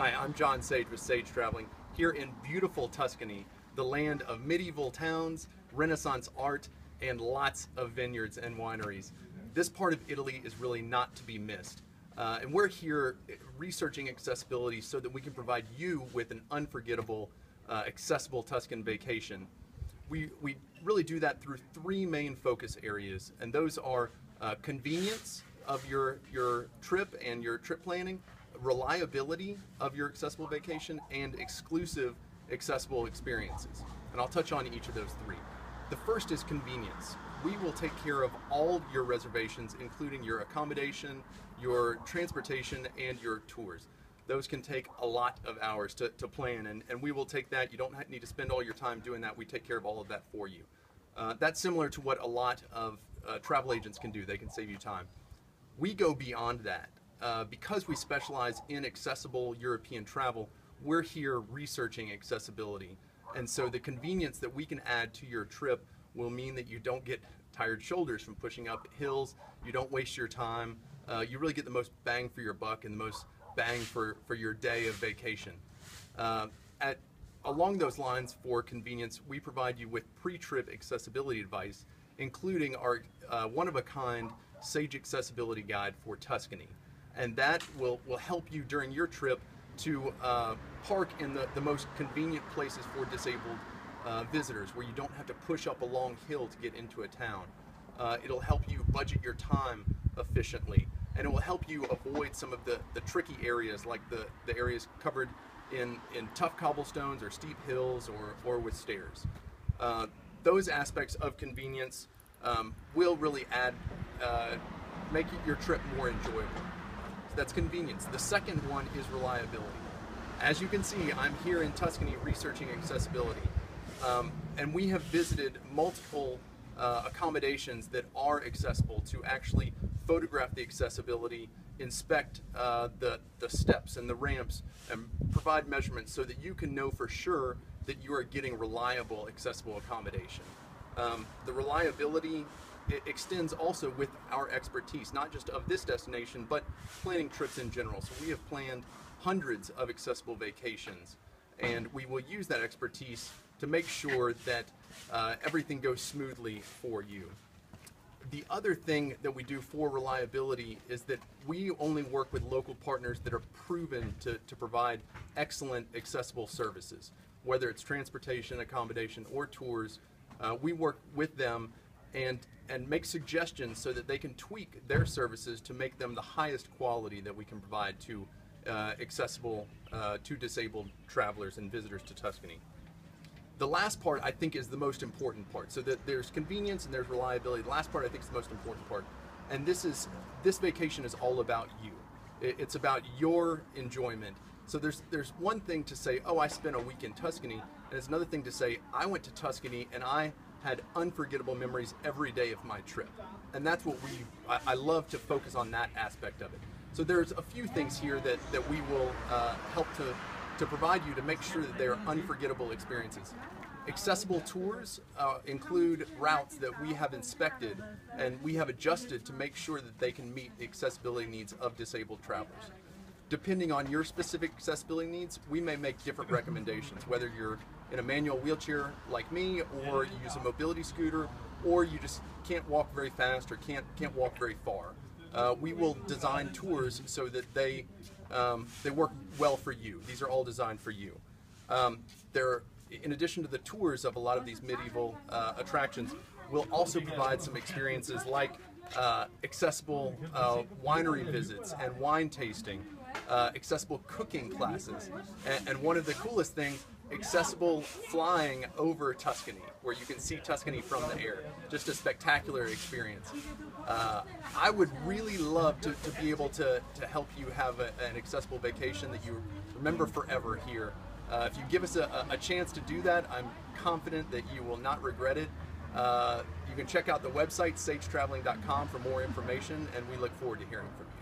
Hi, I'm John Sage with Sage Traveling, here in beautiful Tuscany, the land of medieval towns, Renaissance art, and lots of vineyards and wineries. This part of Italy is really not to be missed. And we're here researching accessibility so that we can provide you with an unforgettable, accessible Tuscan vacation. We really do that through three main focus areas, and those are convenience of your trip and your trip planning, reliability of your accessible vacation, and exclusive accessible experiences. And I'll touch on each of those three. The first is convenience. We will take care of all your reservations, including your accommodation, your transportation, and your tours. Those can take a lot of hours to plan, and we will take that. You don't need to spend all your time doing that. We take care of all of that for you. That's similar to what a lot of travel agents can do. They can save you time. We go beyond that. Because we specialize in accessible European travel, we're here researching accessibility. And so the convenience that we can add to your trip will mean that you don't get tired shoulders from pushing up hills, you don't waste your time, you really get the most bang for your buck and the most bang for your day of vacation. Along those lines, for convenience, we provide you with pre-trip accessibility advice, including our one-of-a-kind Sage Accessibility Guide for Tuscany. And that will help you during your trip to park in the most convenient places for disabled visitors, where you don't have to push up a long hill to get into a town. It'll help you budget your time efficiently, and it will help you avoid some of the tricky areas, like the areas covered in tough cobblestones or steep hills or with stairs. Those aspects of convenience will really make your trip more enjoyable. That's convenience. The second one is reliability. As you can see, I'm here in Tuscany researching accessibility, and we have visited multiple accommodations that are accessible to actually photograph the accessibility, inspect the steps and the ramps, and provide measurements so that you can know for sure that you are getting reliable, accessible accommodation. The reliability, it extends also with our expertise, not just of this destination, but planning trips in general. So we have planned hundreds of accessible vacations, and we will use that expertise to make sure that everything goes smoothly for you. The other thing that we do for reliability is that we only work with local partners that are proven to provide excellent accessible services. Whether it's transportation, accommodation, or tours, we work with them and make suggestions so that they can tweak their services to make them the highest quality that we can provide to accessible to disabled travelers and visitors to Tuscany. The last part, I think, is the most important part. So that there's convenience and there's reliability. The last part, I think, is the most important part. And this vacation is all about you. It's about your enjoyment. So there's one thing to say, oh, I spent a week in Tuscany, and it's another thing to say, I went to Tuscany and I had unforgettable memories every day of my trip. And that's what I love to focus on, that aspect of it. So there's a few things here that we will help to provide you to make sure that they are unforgettable experiences. Accessible tours include routes that we have inspected and we have adjusted to make sure that they can meet the accessibility needs of disabled travelers. Depending on your specific accessibility needs, we may make different recommendations, whether you're in a manual wheelchair like me, or you use a mobility scooter, or you just can't walk very fast or can't walk very far. We will design tours so that they work well for you. These are all designed for you. In addition to the tours of a lot of these medieval attractions, we'll also provide some experiences like accessible winery visits and wine tasting, accessible cooking classes, and one of the coolest things, accessible flying over Tuscany, where you can see Tuscany from the air. Just a spectacular experience. I would really love to be able to help you have an accessible vacation that you remember forever here. If you give us a chance to do that, I'm confident that you will not regret it. You can check out the website, sagetraveling.com, for more information, and we look forward to hearing from you.